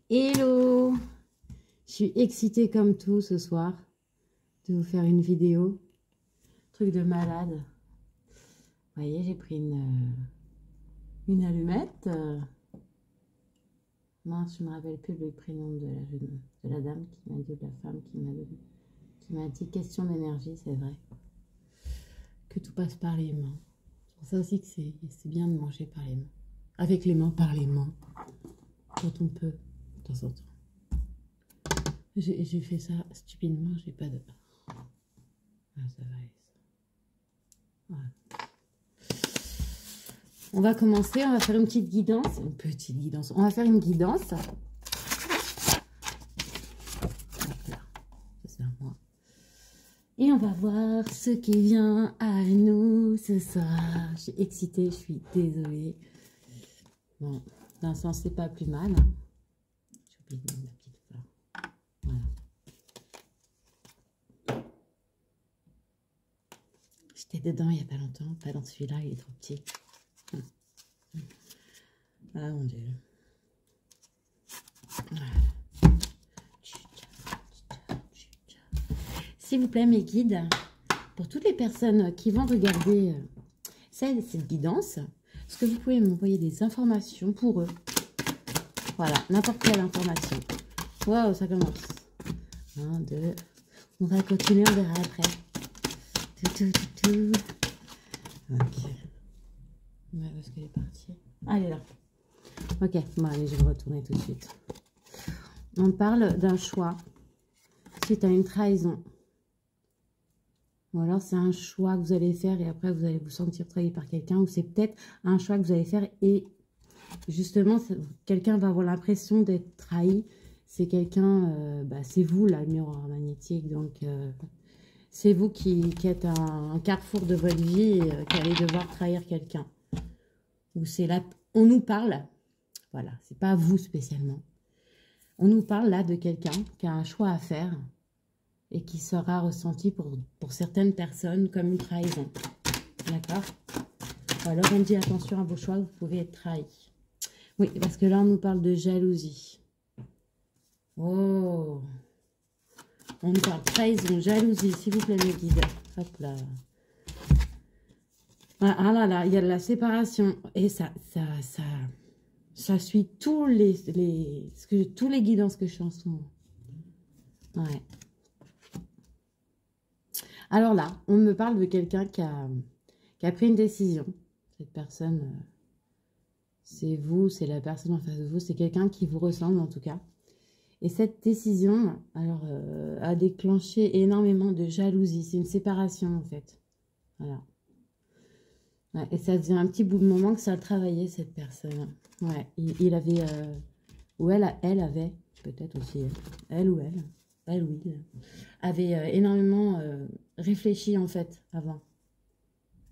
Hello! Je suis excitée comme tout ce soir de vous faire une vidéo. Truc de malade. Vous voyez, j'ai pris une allumette. Mince, je ne me rappelle plus le prénom de la dame qui m'a dit, de la femme qui m'a dit question d'énergie, c'est vrai. Que tout passe par les mains. C'est pour ça aussi que c'est bien de manger par les mains. Avec les mains, par les mains. Quand on peut, de temps en temps. J'ai fait ça stupidement, j'ai pas de... Ah, ça va aller, ça. Voilà. On va commencer, on va faire une petite guidance. Une petite guidance. On va faire une guidance. Là. C'est à moi. Et on va voir ce qui vient à nous ce soir. Je suis excitée, je suis désolée. Bon, d'un sens, c'est pas plus mal. Hein. J'ai oublié de mettre la petite fleur. Voilà. J'étais dedans il n'y a pas longtemps, pas dans celui-là, il est trop petit. Ah mon Dieu. Voilà. S'il vous plaît, mes guides, pour toutes les personnes qui vont regarder cette guidance, est-ce que vous pouvez m'envoyer des informations pour eux? Voilà, n'importe quelle information. Waouh, ça commence. 1, 2. On va continuer, on verra après. Tout. Ok. Où est-ce qu'elle est partie? Ah, elle est là. Ok, bon, allez, je vais retourner tout de suite. On parle d'un choix suite à une trahison. Ou alors c'est un choix que vous allez faire et après vous allez vous sentir trahi par quelqu'un. Ou c'est peut-être un choix que vous allez faire et justement quelqu'un va avoir l'impression d'être trahi. C'est quelqu'un, c'est vous là, le miroir magnétique. Donc c'est vous qui êtes un carrefour de votre vie et qui allez devoir trahir quelqu'un. Ou c'est là, on nous parle, voilà, c'est pas vous spécialement. On nous parle là de quelqu'un qui a un choix à faire et qui sera ressenti pour certaines personnes comme une trahison. D'accord? Alors on dit attention à vos choix, vous pouvez être trahi. Oui, parce que là on nous parle de jalousie. Oh! On nous parle de trahison, jalousie, s'il vous plaît mes guides. Hop là. Ah là là, il y a de la séparation. Et ça suit tous les guidances que je fais en ce moment. Ouais. Alors là, on me parle de quelqu'un qui a pris une décision. Cette personne, c'est vous, c'est la personne en face de vous. C'est quelqu'un qui vous ressemble en tout cas. Et cette décision, alors, a déclenché énormément de jalousie. C'est une séparation en fait. Voilà. Ouais, et ça faisait un petit bout de moment que ça travaillait cette personne. Ouais, il avait, ou elle avait, peut-être aussi, elle ou il, avait énormément réfléchi en fait avant.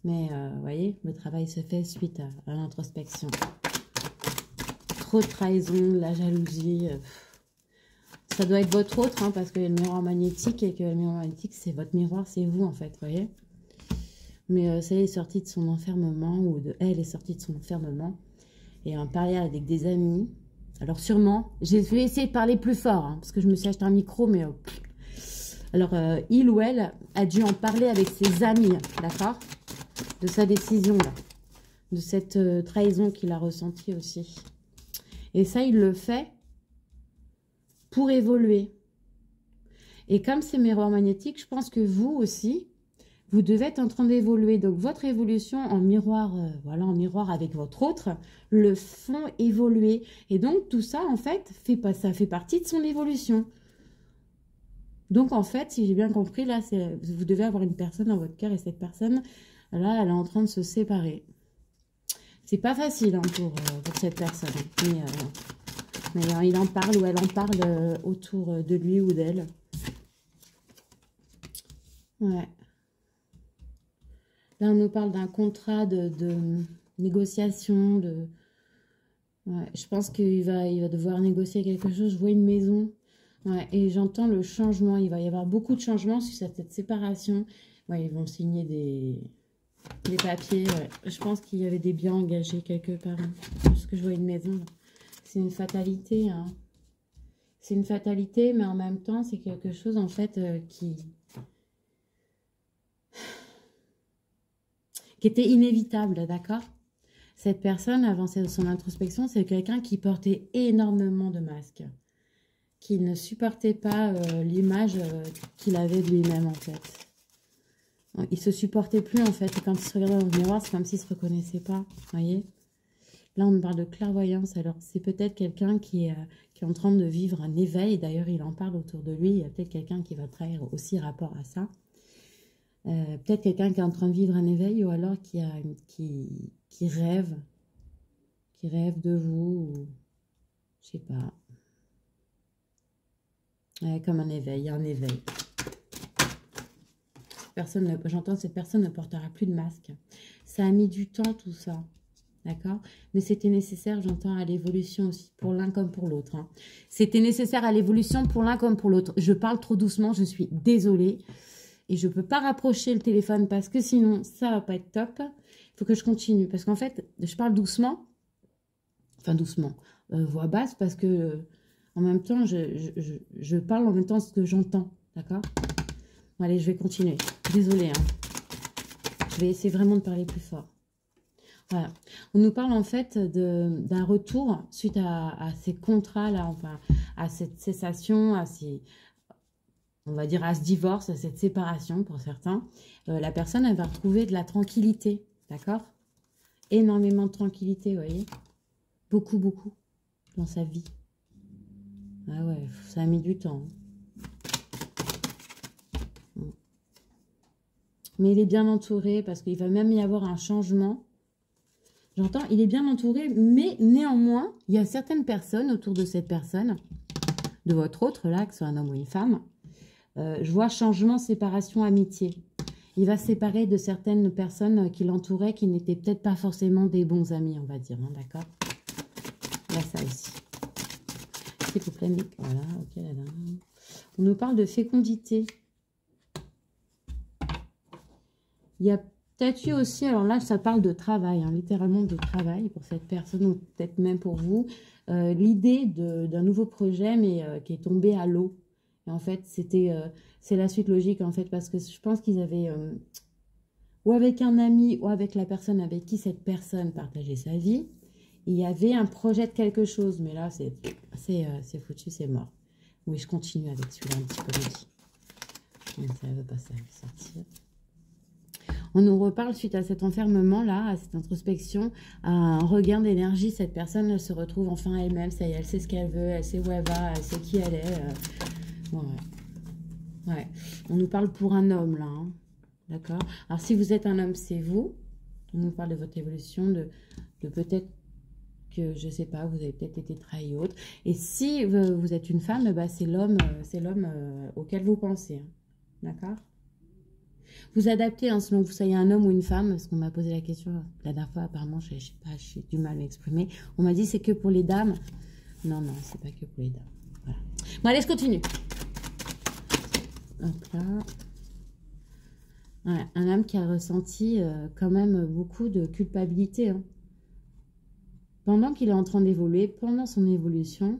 Mais vous voyez, le travail se fait suite à l'introspection. Trop de trahison, la jalousie. Ça doit être votre autre, hein, parce que le miroir magnétique, et que le miroir magnétique, c'est votre miroir, c'est vous en fait, vous voyez. Mais ça est sorti de son enfermement, ou elle est sortie de son enfermement, et on parlait avec des amis. Alors sûrement, je vais essayer de parler plus fort, hein, parce que je me suis acheté un micro, mais... alors, il ou elle a dû en parler avec ses amis, d'accord? De sa décision, là. De cette trahison qu'il a ressentie aussi. Et ça, il le fait pour évoluer. Et comme c'est miroir magnétique, je pense que vous aussi... vous devez être en train d'évoluer. Donc, votre évolution en miroir, voilà, en miroir avec votre autre, le font évoluer. Et donc, tout ça, en fait, ça fait partie de son évolution. Donc, en fait, si j'ai bien compris, là, vous devez avoir une personne dans votre cœur et cette personne, là, elle est en train de se séparer. C'est pas facile hein, pour cette personne. Mais il en parle ou elle en parle autour de lui ou d'elle. Ouais. Là, on nous parle d'un contrat de négociation. Ouais, je pense qu'il va devoir négocier quelque chose. Je vois une maison. Ouais, et j'entends le changement. Il va y avoir beaucoup de changements suite à cette séparation. Ouais, ils vont signer des papiers. Ouais. Je pense qu'il y avait des biens engagés quelque part. Hein. Parce que je vois une maison. C'est une fatalité. Hein. c'est une fatalité, mais en même temps, c'est quelque chose, en fait, qui était inévitable, d'accord? Cette personne, avant son introspection, c'est quelqu'un qui portait énormément de masques, qui ne supportait pas l'image qu'il avait de lui-même, en fait. Il se supportait plus, en fait, et quand il se regardait dans le miroir, c'est comme s'il ne se reconnaissait pas, vous voyez? Là, on parle de clairvoyance, alors c'est peut-être quelqu'un qui est en train de vivre un éveil, d'ailleurs, il en parle autour de lui, il y a peut-être quelqu'un qui va trahir aussi rapport à ça. Peut-être quelqu'un qui est en train de vivre un éveil, ou alors qui rêve de vous, ou, je sais pas. Ouais, comme un éveil, il y a un éveil. J'entends, cette personne ne portera plus de masque. Ça a mis du temps, tout ça. D'accord? Mais c'était nécessaire, j'entends, à l'évolution aussi, pour l'un comme pour l'autre. Hein. C'était nécessaire à l'évolution pour l'un comme pour l'autre. Je parle trop doucement, je suis désolée. Et je ne peux pas rapprocher le téléphone parce que sinon, ça ne va pas être top. Il faut que je continue. Parce qu'en fait, je parle doucement. Enfin, doucement. Voix basse parce que, en même temps, je parle en même temps ce que j'entends. D'accord? Bon, allez, je vais continuer. Désolée. Hein. Je vais essayer vraiment de parler plus fort. Voilà. On nous parle en fait d'un retour suite à ces contrats-là, enfin, à cette cessation, on va dire à ce divorce, à cette séparation pour certains. La personne, elle va retrouver de la tranquillité, d'accord? Énormément de tranquillité, vous voyez? Beaucoup, beaucoup dans sa vie. Ah ouais, ça a mis du temps. Mais il est bien entouré parce qu'il va même y avoir un changement. J'entends, il est bien entouré, mais néanmoins, il y a certaines personnes autour de cette personne, de votre autre, là, que ce soit un homme ou une femme. Je vois changement, séparation, amitié. Il va se séparer de certaines personnes qui l'entouraient, qui n'étaient peut-être pas forcément des bons amis, on va dire, hein, d'accord? Il y a ça aussi. S'il vous plaît, Mick. Voilà, ok, là, là. On nous parle de fécondité. Il y a peut-être eu aussi, alors là, ça parle de travail, hein, littéralement de travail pour cette personne, ou peut-être même pour vous. L'idée d'un nouveau projet, mais qui est tombé à l'eau. Et en fait, c'est la suite logique, en fait, parce que je pense qu'ils avaient, ou avec un ami, ou avec la personne avec qui cette personne partageait sa vie, il y avait un projet de quelque chose, mais là, c'est foutu, c'est mort. Oui, je continue avec celui-là un petit peu aussi. Ça ne veut pas sortir. On nous reparle suite à cet enfermement-là, à cette introspection, à un regain d'énergie. Cette personne, elle se retrouve enfin elle-même. Ça y est, elle sait ce qu'elle veut, elle sait où elle va, elle sait qui elle est. Ouais. On nous parle pour un homme, là. Hein. D'accord? Alors, si vous êtes un homme, c'est vous. On nous parle de votre évolution, de peut-être que, je ne sais pas, vous avez peut-être été trahi ou autre. Et si vous êtes une femme, bah, c'est l'homme auquel vous pensez. Hein. D'accord? Vous adaptez, hein, selon que vous soyez un homme ou une femme, parce qu'on m'a posé la question la dernière fois, apparemment, je sais pas, j'ai du mal à m'exprimer. On m'a dit c'est que pour les dames. Non, c'est pas que pour les dames. Voilà. Bon, allez, je continue. Hop là. Ouais, un homme qui a ressenti quand même beaucoup de culpabilité. Hein. Pendant qu'il est en train d'évoluer, pendant son évolution,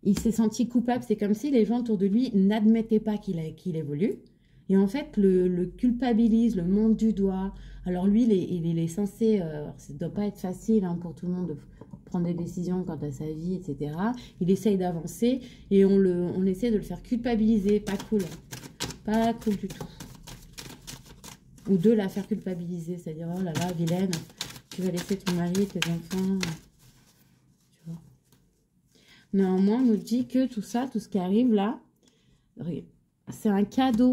il s'est senti coupable. C'est comme si les gens autour de lui n'admettaient pas qu'il évolue. Et en fait, le culpabilise, le monte du doigt. Alors lui, il est censé, ça ne doit pas être facile hein, pour tout le monde de prendre des décisions quant à sa vie, etc. Il essaye d'avancer et on essaie de le faire culpabiliser. Pas cool. Pas cool du tout. Ou de la faire culpabiliser, c'est-à-dire, oh là là, vilaine, tu vas laisser ton mari, tes enfants. Tu vois. Néanmoins, on nous dit que tout ça, tout ce qui arrive là, c'est un cadeau.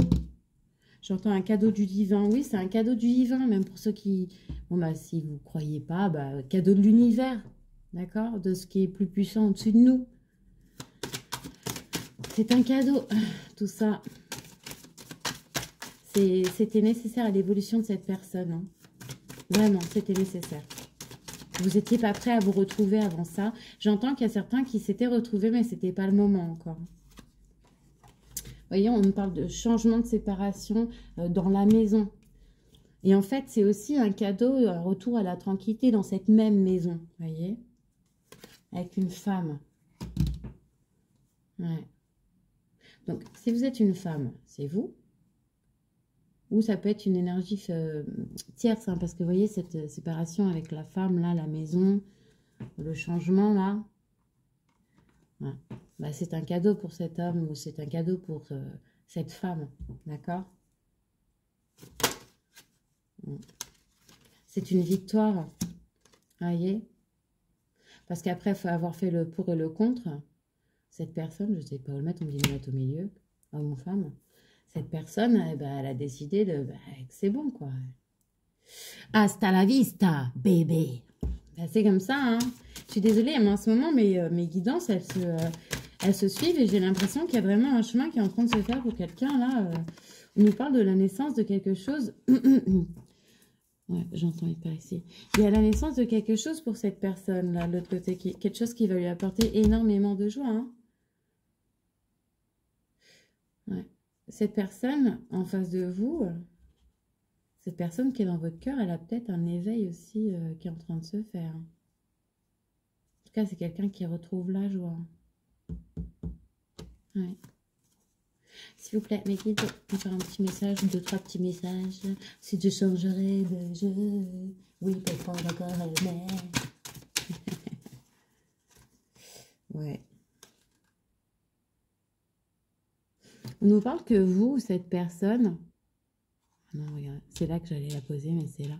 J'entends un cadeau du divin. Oui, c'est un cadeau du divin, même pour ceux qui... Bon, bah, si vous ne croyez pas, bah, cadeau de l'univers, d'accord? De ce qui est plus puissant au-dessus de nous. C'est un cadeau, tout ça. C'était nécessaire à l'évolution de cette personne. Hein. Vraiment, c'était nécessaire. Vous n'étiez pas prêt à vous retrouver avant ça. J'entends qu'il y a certains qui s'étaient retrouvés, mais ce n'était pas le moment encore. Vous voyez, on nous parle de changement de séparation dans la maison. Et en fait, c'est aussi un cadeau, un retour à la tranquillité dans cette même maison. Vous voyez, avec une femme. Ouais. Donc, si vous êtes une femme, c'est vous. Ou ça peut être une énergie tierce, hein, parce que vous voyez, cette séparation avec la femme, là, la maison, le changement, là, ouais. Bah, c'est un cadeau pour cet homme ou c'est un cadeau pour cette femme, d'accord? C'est une victoire, vous voyez? Parce qu'après, il faut avoir fait le pour et le contre. Cette personne, je ne sais pas où le mettre, on me dit de le mettre au milieu, homme ou femme. Cette personne, eh ben, elle a décidé que c'est bon, quoi. Hasta la vista, bébé. Ben, c'est comme ça, hein. Je suis désolée, mais en ce moment, mes guidances, elles se suivent et j'ai l'impression qu'il y a vraiment un chemin qui est en train de se faire pour quelqu'un, là. On nous parle de la naissance de quelque chose. Ouais, j'entends hyper ici. Il y a la naissance de quelque chose pour cette personne, là, de l'autre côté. Quelque chose qui va lui apporter énormément de joie, hein. Ouais. Cette personne en face de vous, cette personne qui est dans votre cœur, elle a peut-être un éveil aussi qui est en train de se faire. En tout cas, c'est quelqu'un qui retrouve la joie. Ouais. S'il vous plaît, mes guides, on va faire un petit message, 2, 3 petits messages. Si je changerais de jeu, oui, pour prendre encore un air. Ouais. On nous parle que vous, cette personne... Non, regarde, c'est là que j'allais la poser, mais c'est là.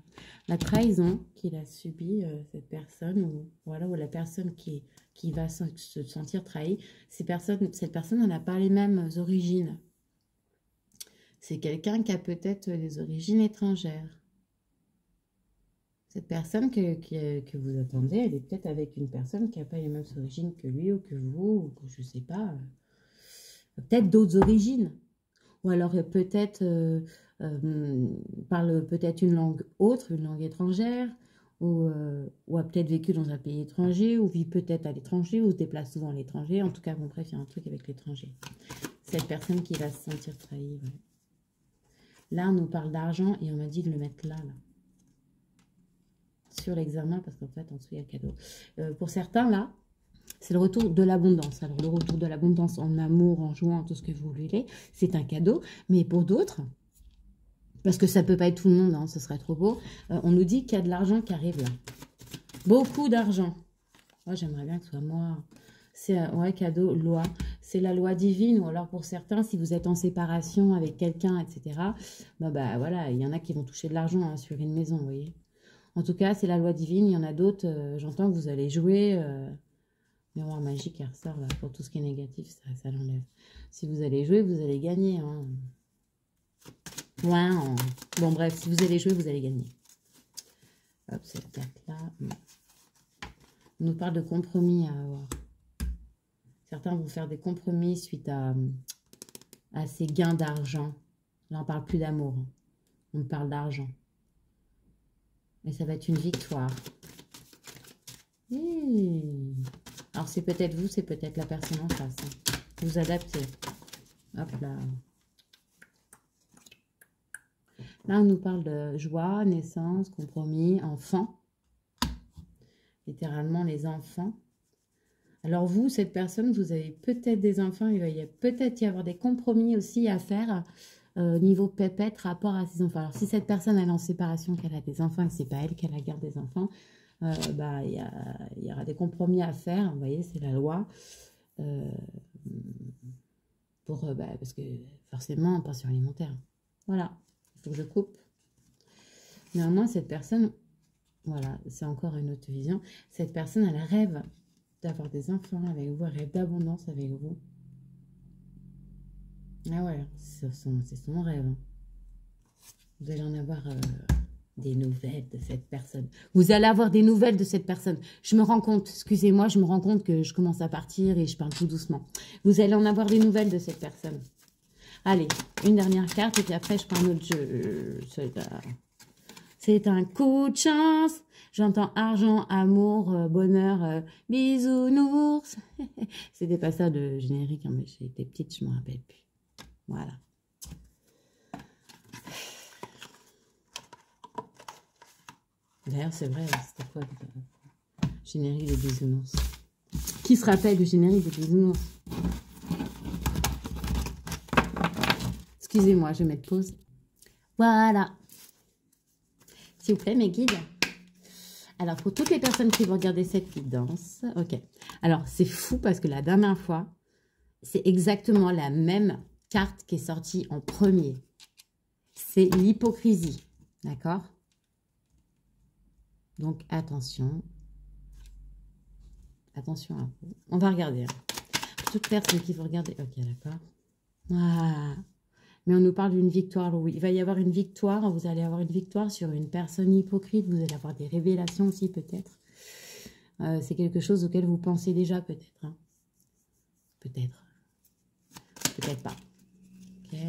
La trahison qu'il a subie, cette personne, ou, voilà, ou la personne qui va se sentir trahie, cette personne, elle n'a pas les mêmes origines. C'est quelqu'un qui a peut-être des origines étrangères. Cette personne que vous attendez, elle est peut-être avec une personne qui n'a pas les mêmes origines que lui ou que vous, ou que je ne sais pas. Peut-être d'autres origines. Ou alors peut-être parle peut-être une langue autre, une langue étrangère, ou a peut-être vécu dans un pays étranger, ou vit peut-être à l'étranger, ou se déplace souvent à l'étranger. En tout cas, bon, bref, il y a un truc avec l'étranger. Cette personne qui va se sentir trahie. Ouais. Là, on nous parle d'argent et on m'a dit de le mettre là. Sur l'examen, parce qu'en fait, en dessous, il y a le cadeau. Pour certains, là, c'est le retour de l'abondance. Alors, le retour de l'abondance en amour, en joie, en tout ce que vous voulez, c'est un cadeau. Mais pour d'autres, parce que ça ne peut pas être tout le monde, hein, ce serait trop beau, on nous dit qu'il y a de l'argent qui arrive là. Beaucoup d'argent. Moi, j'aimerais bien que ce soit moi. C'est ouais, cadeau, loi. C'est la loi divine. Ou alors, pour certains, si vous êtes en séparation avec quelqu'un, etc., bah voilà, il y en a qui vont toucher de l'argent hein, sur une maison, vous voyez. En tout cas, c'est la loi divine. Il y en a d'autres, j'entends que vous allez jouer... miroir magique, elle ressort là, pour tout ce qui est négatif, ça l'enlève. Si vous allez jouer, vous allez gagner. Hein. Ouais, bon bref, si vous allez jouer, vous allez gagner. Hop, cette carte-là. On nous parle de compromis à avoir. Certains vont faire des compromis suite à ces gains d'argent. Là, on ne parle plus d'amour. Hein. On parle d'argent. Et ça va être une victoire. Alors, c'est peut-être vous, c'est peut-être la personne en face. Hein. Vous adaptez. Hop là. Là, on nous parle de joie, naissance, compromis, enfant. Littéralement, les enfants. Alors, vous, cette personne, vous avez peut-être des enfants. Il va peut-être y avoir des compromis aussi à faire au niveau pépette, rapport à ses enfants. Alors, si cette personne elle est en séparation, qu'elle a des enfants, que ce n'est pas elle qui a la garde des enfants, bah, il y aura des compromis à faire. Vous voyez, c'est la loi. Parce que forcément, pension alimentaire. Voilà, il faut que je coupe. Néanmoins, cette personne, voilà, c'est encore une autre vision. Cette personne, elle rêve d'avoir des enfants avec vous, elle rêve d'abondance avec vous. Ah ouais, c'est son rêve. Hein. Vous allez en avoir des nouvelles de cette personne. Vous allez avoir des nouvelles de cette personne. Je me rends compte, excusez-moi, je me rends compte que je commence à partir et je parle tout doucement. Vous allez en avoir des nouvelles de cette personne. Allez, une dernière carte et puis après je prends un autre jeu. C'est un coup de chance. J'entends argent, amour, bonheur, bisounours. C'était pas ça de générique, hein, mais j'étais petite, je me rappelle plus. Voilà. D'ailleurs, c'est vrai, c'était quoi le générique des bisounours? Qui se rappelle du générique des bisounours? Excusez-moi, je vais mettre pause. Voilà. S'il vous plaît, mes guides. Alors, pour toutes les personnes qui vont regarder cette guidance, ok. Alors, c'est fou parce que la dernière fois, c'est exactement la même carte qui est sortie en premier. C'est l'hypocrisie, d'accord? Donc, attention. Attention à vous. On va regarder. Toute personne qui veut regarder. Ok, d'accord. Ah. Mais on nous parle d'une victoire. Oui, il va y avoir une victoire. Vous allez avoir une victoire sur une personne hypocrite. Vous allez avoir des révélations aussi, peut-être. C'est quelque chose auquel vous pensez déjà, peut-être. Hein. Peut-être. Peut-être pas. Ok.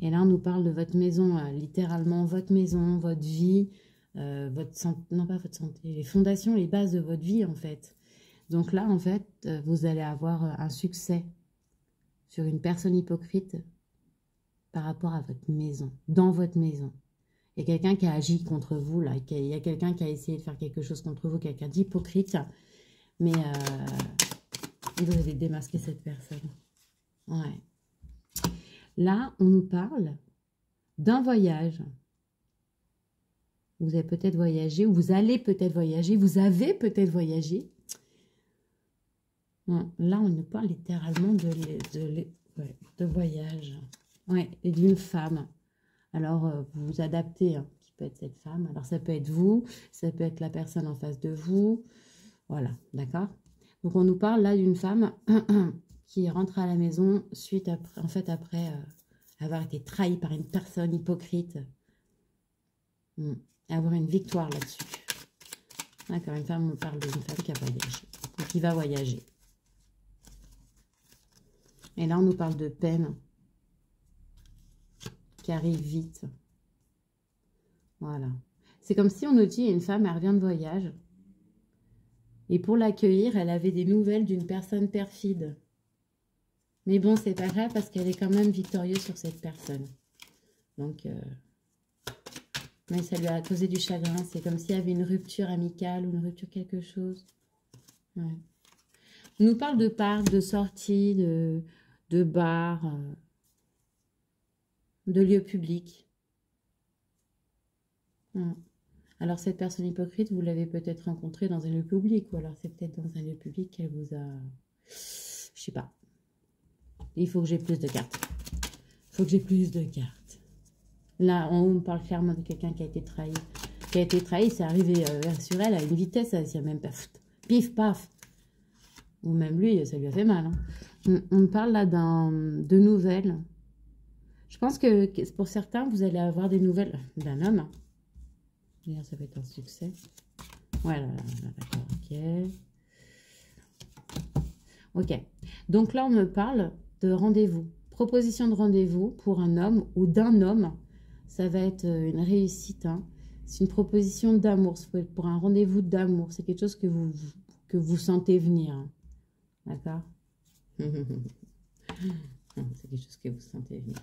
Et là, on nous parle de votre maison. Littéralement, votre maison, votre vie. Votre santé, non pas votre santé, les fondations, les bases de votre vie en fait. Donc là en fait, vous allez avoir un succès sur une personne hypocrite par rapport à votre maison, dans votre maison. Il y a quelqu'un qui a agi contre vous là, il y a quelqu'un qui a essayé de faire quelque chose contre vous, quelqu'un d'hypocrite, mais vous allez démasquer cette personne. Ouais. Là, on nous parle d'un voyage. Vous avez peut-être voyagé, ou vous allez peut-être voyager, vous avez peut-être voyagé. Là, on nous parle littéralement de voyage. Ouais, et d'une femme. Alors, vous vous adaptez, hein, qui peut être cette femme. Alors, ça peut être vous, ça peut être la personne en face de vous. Voilà, d'accord? Donc, on nous parle là d'une femme qui rentre à la maison suite après, en fait, après avoir été trahie par une personne hypocrite. Avoir une victoire là-dessus. D'accord, une femme, on parle d'une femme qui a voyagé, ou qui va voyager. Et là, on nous parle de peine qui arrive vite. Voilà. C'est comme si on nous dit, une femme, elle revient de voyage. Et pour l'accueillir, elle avait des nouvelles d'une personne perfide. Mais bon, c'est pas grave parce qu'elle est quand même victorieuse sur cette personne. Donc... mais ça lui a causé du chagrin. C'est comme s'il y avait une rupture amicale ou une rupture quelque chose. Ouais. On nous parle de parcs, de sorties, de bars, de lieux publics. Ouais. Alors, cette personne hypocrite, vous l'avez peut-être rencontrée dans un lieu public. Ou alors, c'est peut-être dans un lieu public qu'elle vous a... Je sais pas. Il faut que j'ai plus de cartes. Il faut que j'ai plus de cartes. Là, on parle clairement de quelqu'un qui a été trahi. Qui a été trahi, c'est arrivé sur elle à une vitesse, ça ne même pas... Pif, paf. Ou même lui, ça lui a fait mal. Hein. On parle là de nouvelles. Je pense que pour certains, vous allez avoir des nouvelles d'un homme. D'ailleurs, ça va être un succès. Voilà, d'accord, ok. Ok. Donc là, on me parle de rendez-vous. Proposition de rendez-vous pour un homme ou d'un homme. Ça va être une réussite. Hein. C'est une proposition d'amour. Ça peut être pour un rendez-vous d'amour. C'est quelque chose que vous sentez venir. Hein. D'accord. C'est quelque chose que vous sentez venir.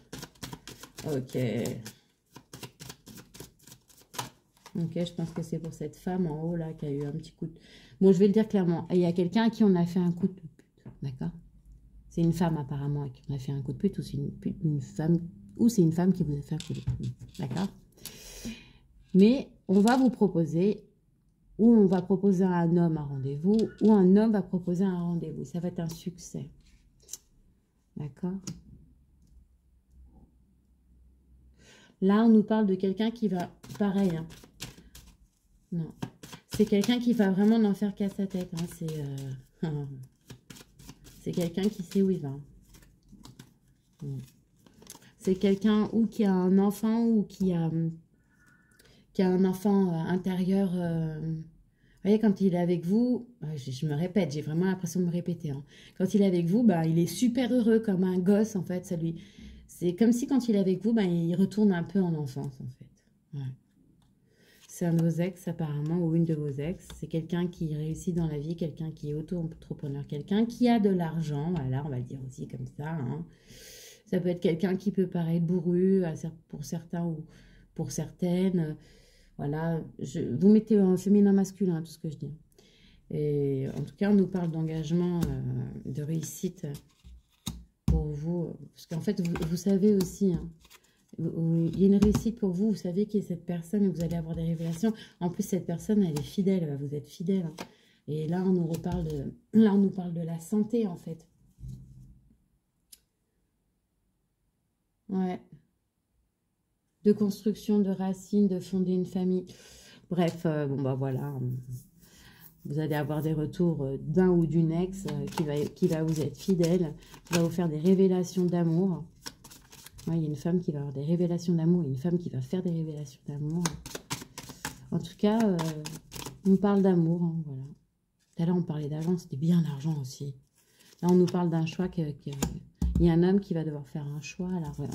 Ok. Ok, je pense que c'est pour cette femme en haut là qui a eu un petit coup de... Bon, je vais le dire clairement. Il y a quelqu'un à qui on a fait un coup de pute. D'accord. C'est une femme apparemment à qui on a fait un coup de pute ou c'est une femme... Ou c'est une femme qui vous a fait un coup de pute. D'accord. Mais on va vous proposer... Ou on va proposer à un homme un rendez-vous, ou un homme va proposer un rendez-vous. Ça va être un succès. D'accord? Là, on nous parle de quelqu'un qui va... Pareil, hein. Non. C'est quelqu'un qui va vraiment n'en faire qu'à sa tête. Hein. C'est quelqu'un qui sait où il va. C'est quelqu'un ou qui a un enfant ou qui a un enfant intérieur... Vous voyez, quand il est avec vous, je me répète, j'ai vraiment l'impression de me répéter. Hein. Quand il est avec vous, il est super heureux comme un gosse, en fait. C'est comme si quand il est avec vous, il retourne un peu en enfance, en fait. Ouais. C'est un de vos ex, apparemment, ou une de vos ex. C'est quelqu'un qui réussit dans la vie, quelqu'un qui est auto-entrepreneur, quelqu'un qui a de l'argent. Voilà, on va le dire aussi comme ça. Hein. Ça peut être quelqu'un qui peut paraître bourru pour certains ou pour certaines. Voilà, vous mettez en féminin masculin, tout ce que je dis. Et en tout cas, on nous parle d'engagement, de réussite pour vous. Parce qu'en fait, vous savez aussi, hein, il y a une réussite pour vous. Vous savez qui est cette personne et vous allez avoir des révélations. En plus, cette personne, elle est fidèle. Elle va vous être fidèle. Hein. Et là, on nous reparle de... Là, on nous parle de la santé, en fait. Ouais. De construction, de racines, de fonder une famille. Bref, bon, bah voilà. Vous allez avoir des retours d'un ou d'une ex qui va vous être fidèle, qui va vous faire des révélations d'amour. Ouais, il y a une femme qui va avoir des révélations d'amour, une femme qui va faire des révélations d'amour. En tout cas, on parle d'amour, hein, voilà. Tout à l'heure, on parlait d'argent, c'était bien l'argent aussi. Là, on nous parle d'un choix il y a un homme qui va devoir faire un choix. Alors, voilà.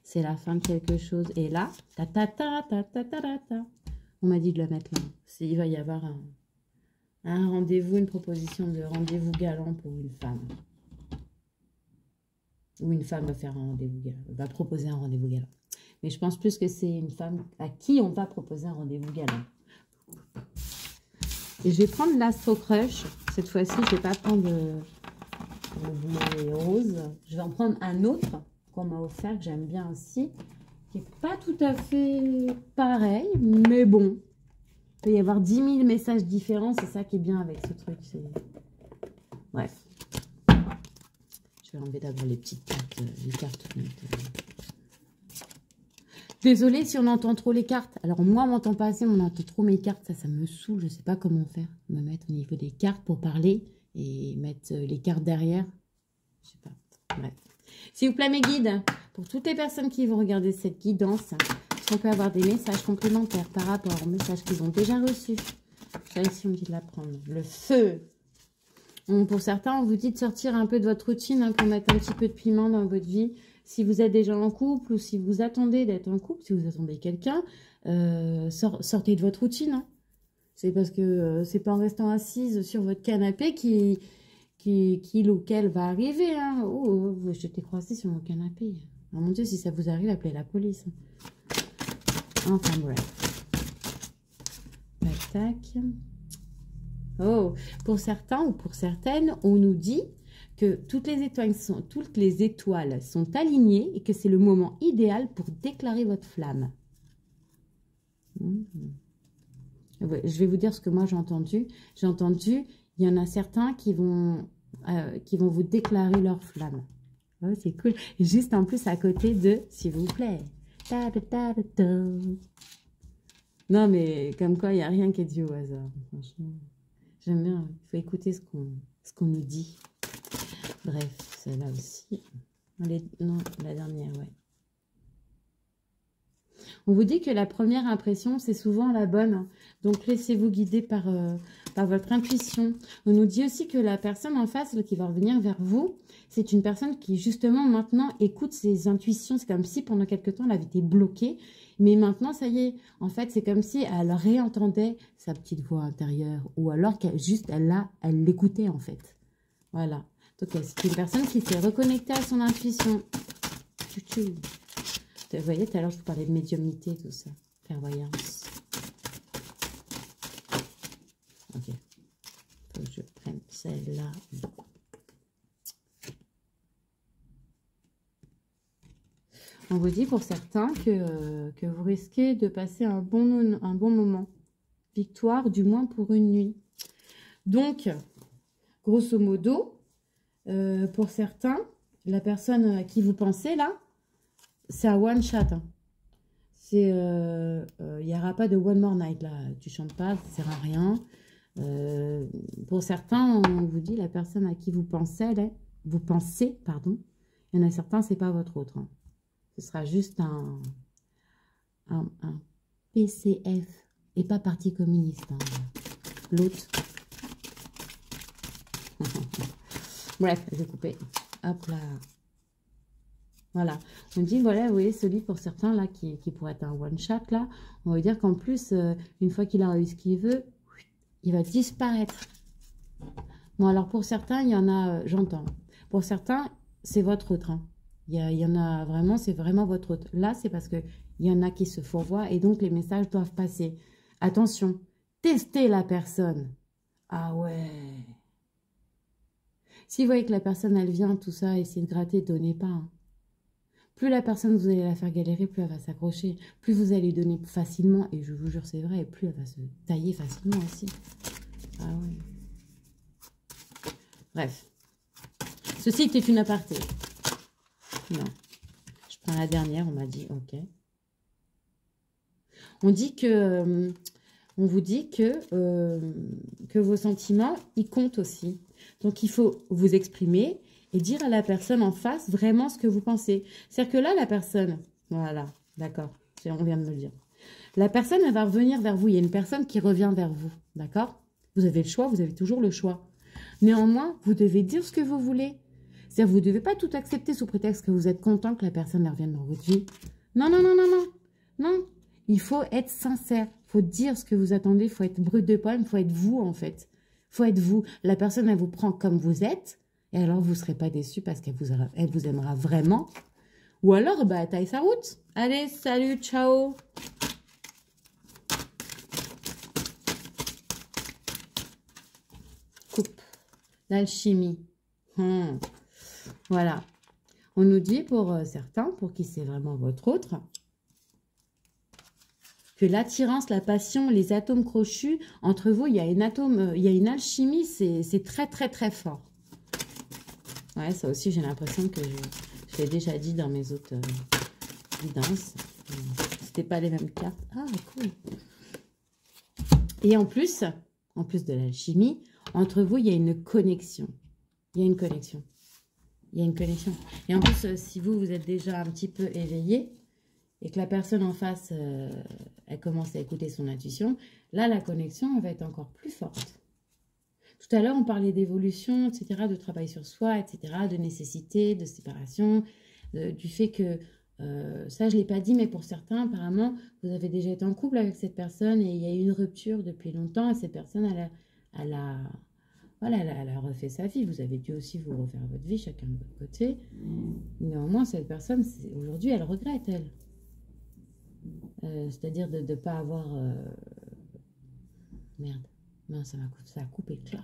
C'est la fin de quelque chose. Et là, on m'a dit de le mettre là. Il va y avoir un rendez-vous, une proposition de rendez-vous galant pour une femme. Ou une femme va faire un rendez-vous galant, va proposer un rendez-vous galant. Mais je pense plus que c'est une femme à qui on va proposer un rendez-vous galant. Et je vais prendre l'Astro Crush. Cette fois-ci, je ne vais pas prendre le bleu et rose. Je vais en prendre un autre qu'on m'a offert, que j'aime bien aussi, qui n'est pas tout à fait pareil, mais bon. Il peut y avoir 10 000 messages différents, c'est ça qui est bien avec ce truc. Bref. Je vais enlever d'abord les petites cartes, les cartes. Désolée si on entend trop les cartes. Alors moi, on m'entend pas assez, on entend trop mes cartes. Ça me saoule. Je sais pas comment faire. Me mettre au niveau des cartes pour parler et mettre les cartes derrière. Je sais pas. Bref. S'il vous plaît, mes guides, pour toutes les personnes qui vont regarder cette guidance, on peut avoir des messages complémentaires par rapport aux messages qu'ils ont déjà reçus. Ça ici, on me dit de la prendre. Le feu. Pour certains, on vous dit de sortir un peu de votre routine hein, pour mettre un petit peu de piment dans votre vie. Si vous êtes déjà en couple ou si vous attendez d'être en couple, si vous attendez quelqu'un, sortez de votre routine. Hein. C'est parce que c'est pas en restant assise sur votre canapé qu'il ou qu'elle va arriver. Hein. Oh, je t'ai croisé sur mon canapé. Oh mon Dieu, si ça vous arrive, appelez la police. Enfin bref. Tac, tac. Oh, pour certains ou pour certaines, on nous dit que toutes les étoiles sont alignées et que c'est le moment idéal pour déclarer votre flamme. Je vais vous dire ce que moi j'ai entendu. J'ai entendu, il y en a certains qui vont vous déclarer leur flamme. Oh, c'est cool. Et juste en plus à côté de, s'il vous plaît. Ta -ta -ta -ta -ta. Non, mais comme quoi, il n'y a rien qui est dû au hasard. Franchement, j'aime bien. Il faut écouter ce qu'on nous dit. Bref, celle-là aussi. Non, la dernière, ouais. On vous dit que la première impression, c'est souvent la bonne. Donc, laissez-vous guider par votre intuition. On nous dit aussi que la personne en face qui va revenir vers vous, c'est une personne qui, justement, maintenant, écoute ses intuitions. C'est comme si, pendant quelque temps, elle avait été bloquée. Mais maintenant, ça y est. En fait, c'est comme si elle réentendait sa petite voix intérieure. Ou alors qu'elle l'écoutait, en fait. Voilà. Donc, c'est une personne qui s'est reconnectée à son intuition. Tchou-tchou. Vous voyez, tout à l'heure, je vous parlais de médiumnité, tout ça. Clairvoyance. Ok. Faut que je prenne celle-là. On vous dit pour certains que vous risquez de passer un bon moment. Victoire, du moins pour une nuit. Donc, grosso modo, pour certains, la personne à qui vous pensez là, c'est un one shot. Hein. Il n'y aura pas de one more night là. Tu chantes pas, ça ne sert à rien. Pour certains, on vous dit la personne à qui vous pensez, pardon. Il y en a certains, c'est pas votre autre. Hein. Ce sera juste un PCF et pas Parti communiste. Hein. L'autre. Bref, je vais couper. Hop là. Voilà, on dit, voilà, vous voyez, ce livre pour certains, là, qui pourrait être un one-shot, là, on va dire qu'en plus, une fois qu'il a eu ce qu'il veut, il va disparaître. Bon, alors pour certains, il y en a, j'entends, pour certains, c'est votre autre. Hein. Il y en a vraiment, c'est vraiment votre autre. Là, c'est parce qu'il y en a qui se fourvoient et donc les messages doivent passer. Attention, testez la personne. Ah ouais. Si vous voyez que la personne, elle vient, tout ça, essayer de gratter, donnez pas. Hein. Plus la personne, vous allez la faire galérer, plus elle va s'accrocher. Plus vous allez donner facilement, et je vous jure, c'est vrai, et plus elle va se tailler facilement aussi. Ah oui. Bref. Ceci était une aparté. Non. Je prends la dernière, on m'a dit, ok. On dit que... on vous dit que vos sentiments, ils comptent aussi. Donc, il faut vous exprimer et dire à la personne en face vraiment ce que vous pensez. C'est-à-dire que là, la personne, voilà, d'accord, on vient de me le dire. La personne, elle va revenir vers vous. Il y a une personne qui revient vers vous, d'accord? Vous avez le choix, vous avez toujours le choix. Néanmoins, vous devez dire ce que vous voulez. C'est-à-dire vous ne devez pas tout accepter sous prétexte que vous êtes content que la personne revienne dans votre vie. Non, non, non, non, non. Non, il faut être sincère. Il faut dire ce que vous attendez. Il faut être brut de pomme. Il faut être vous, en fait. Il faut être vous. La personne, elle vous prend comme vous êtes. Et alors, vous ne serez pas déçu parce qu'elle vous aimera vraiment. Ou alors, bah, taille sa route. Allez, salut, ciao. Coupe. L'alchimie. Voilà. On nous dit pour certains, pour qui c'est vraiment votre autre, que l'attirance, la passion, les atomes crochus, entre vous, il y a une alchimie, c'est très, très, très fort. Ouais, ça aussi, j'ai l'impression que je l'ai déjà dit dans mes autres guidances. C'était pas les mêmes cartes. Ah, cool. Et en plus de l'alchimie, entre vous, il y a une connexion. Il y a une connexion. Il y a une connexion. Et en plus, si vous êtes déjà un petit peu éveillé et que la personne en face, elle commence à écouter son intuition, là, la connexion, elle va être encore plus forte. Tout à l'heure, on parlait d'évolution, etc., de travail sur soi, etc., de nécessité, de séparation, du fait que, ça, je ne l'ai pas dit, mais pour certains, apparemment, vous avez déjà été en couple avec cette personne et il y a eu une rupture depuis longtemps et cette personne, elle a refait sa vie. Vous avez dû aussi vous refaire votre vie, chacun de votre côté. Néanmoins, cette personne, aujourd'hui, elle regrette, elle. C'est-à-dire de ne pas avoir... Merde. Non, ça a coupé, clac.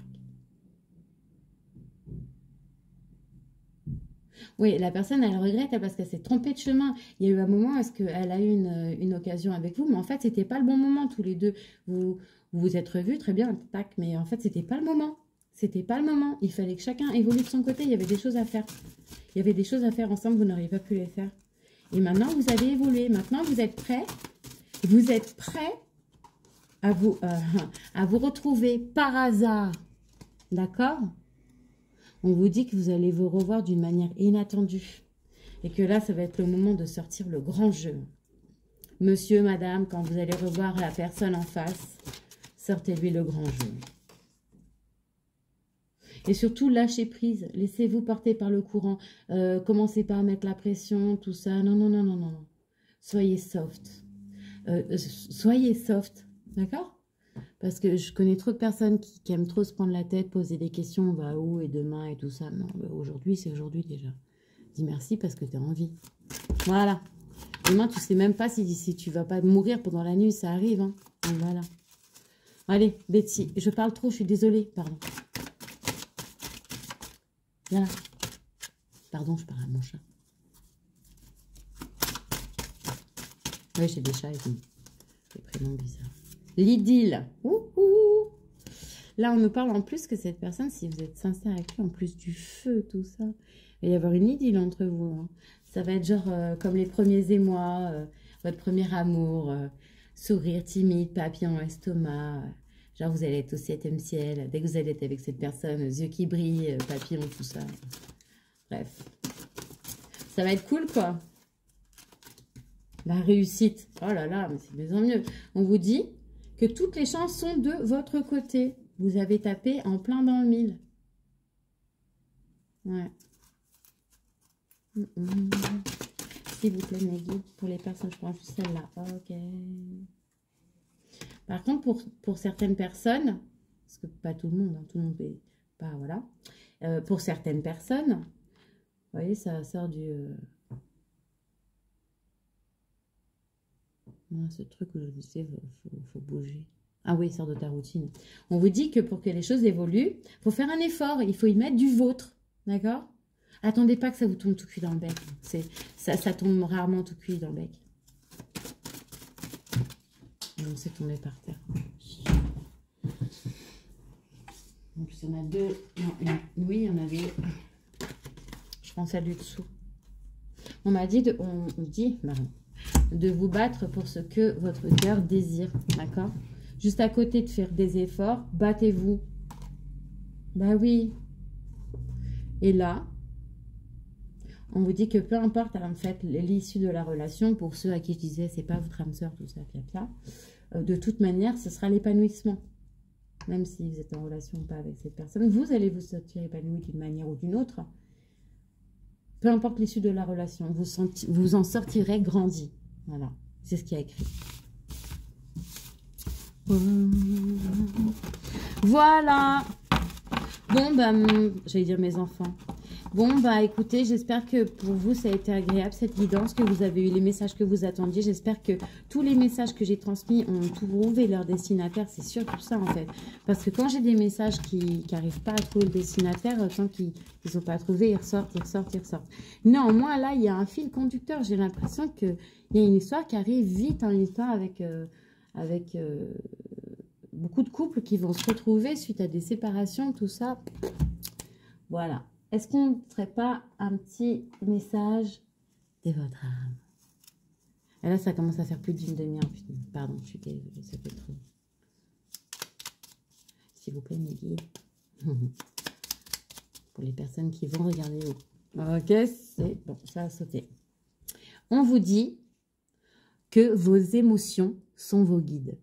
Oui, la personne, elle regrette parce qu'elle s'est trompée de chemin. Il y a eu un moment, est-ce qu'elle a eu une occasion avec vous, mais en fait, c'était pas le bon moment, tous les deux. Vous vous êtes revus, très bien, tac, mais en fait, c'était pas le moment. C'était pas le moment. Il fallait que chacun évolue de son côté. Il y avait des choses à faire. Il y avait des choses à faire ensemble, vous n'auriez pas pu les faire. Et maintenant, vous avez évolué. Maintenant, vous êtes prêts. Vous êtes prêts à vous retrouver par hasard. D'accord ? On vous dit que vous allez vous revoir d'une manière inattendue. Et que là, ça va être le moment de sortir le grand jeu. Monsieur, madame, quand vous allez revoir la personne en face, sortez-lui le grand jeu. Et surtout, lâchez prise. Laissez-vous porter par le courant. Commencez pas à mettre la pression, tout ça. Non, non, non, non, non. Soyez soft. Soyez soft. D'accord ? Parce que je connais trop de personnes qui aiment trop se prendre la tête, poser des questions, on va où et demain et tout ça. Non, aujourd'hui, c'est aujourd'hui déjà. Dis merci parce que tu as envie. Voilà. Demain, tu sais même pas si tu vas pas mourir pendant la nuit, ça arrive. Hein. Donc, voilà. Allez, Betty, je parle trop, je suis désolée, pardon. Voilà. Pardon, je parle à mon chat. Oui, j'ai des chats avec des prénoms bizarres. L'idylle. Là, on nous parle en plus que cette personne, si vous êtes sincère avec lui, en plus du feu, tout ça, il va y avoir une idylle entre vous. Hein. Ça va être genre comme les premiers émois, votre premier amour, sourire timide, papillon dans l'estomac. Genre, vous allez être au 7e ciel. Dès que vous allez être avec cette personne, yeux qui brillent, papillon, tout ça. Bref. Ça va être cool, quoi. La réussite. Oh là là, mais c'est de mieux en mieux. On vous dit que toutes les chances sont de votre côté. Vous avez tapé en plein dans le mille. Ouais. S'il vous plaît, mes guides, pour les personnes, je prends juste celle-là. Ok. Par contre, pour certaines personnes, parce que pas tout le monde, hein, tout le monde est pas, voilà. Pour certaines personnes, vous voyez, ça sort du... Non, ce truc où je vous disais, faut bouger. Ah oui, sors de ta routine. On vous dit que pour que les choses évoluent, il faut faire un effort. Il faut y mettre du vôtre. D'accord? Attendez pas que ça vous tombe tout cuit dans le bec. Ça tombe rarement tout cuit dans le bec. On s'est tombé par terre. En plus, il y en a deux. Non, oui, il y en avait. Je pense à du dessous. On m'a dit, on dit de vous battre pour ce que votre cœur désire. D'accord? Juste à côté de faire des efforts, battez-vous. Bah oui. Et là, on vous dit que peu importe en fait l'issue de la relation, pour ceux à qui je disais c'est pas votre âme sœur, tout ça, de toute manière, ce sera l'épanouissement. Même si vous êtes en relation ou pas avec cette personne, vous allez vous sentir épanoui d'une manière ou d'une autre. Peu importe l'issue de la relation, vous en sortirez grandi. Voilà, c'est ce qui a écrit. Voilà. Bon, bah, j'allais dire mes enfants. Bon, bah écoutez, j'espère que pour vous, ça a été agréable, cette guidance, que vous avez eu les messages que vous attendiez. J'espère que tous les messages que j'ai transmis ont trouvé leur destinataire. C'est surtout ça, en fait. Parce que quand j'ai des messages qui n'arrivent pas à trouver le destinataire, tant qu'ils ne sont pas trouvés, ils ressortent, ils ressortent, ils ressortent. Néanmoins, là, il y a un fil conducteur. J'ai l'impression qu'il y a une histoire qui arrive vite, une histoire avec beaucoup de couples qui vont se retrouver suite à des séparations, tout ça. Voilà. Est-ce qu'on ne ferait pas un petit message de votre âme? Et là, ça commence à faire plus d'une demi-heure. Pardon, je suis désolée, ça fait trop. S'il vous plaît, mes guides. Pour les personnes qui vont regarder où. Ok, c'est bon, ça a sauté. On vous dit que vos émotions sont vos guides.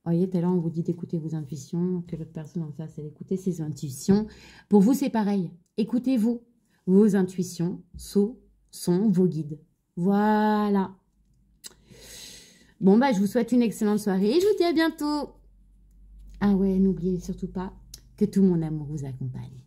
Vous voyez, tout à l'heure, on vous dit d'écouter vos intuitions, que l'autre personne en face, elle écouter ses intuitions. Pour vous, c'est pareil. Écoutez-vous. Vos intuitions sont vos guides. Voilà. Bon, bah, je vous souhaite une excellente soirée et je vous dis à bientôt. Ah ouais, n'oubliez surtout pas que tout mon amour vous accompagne.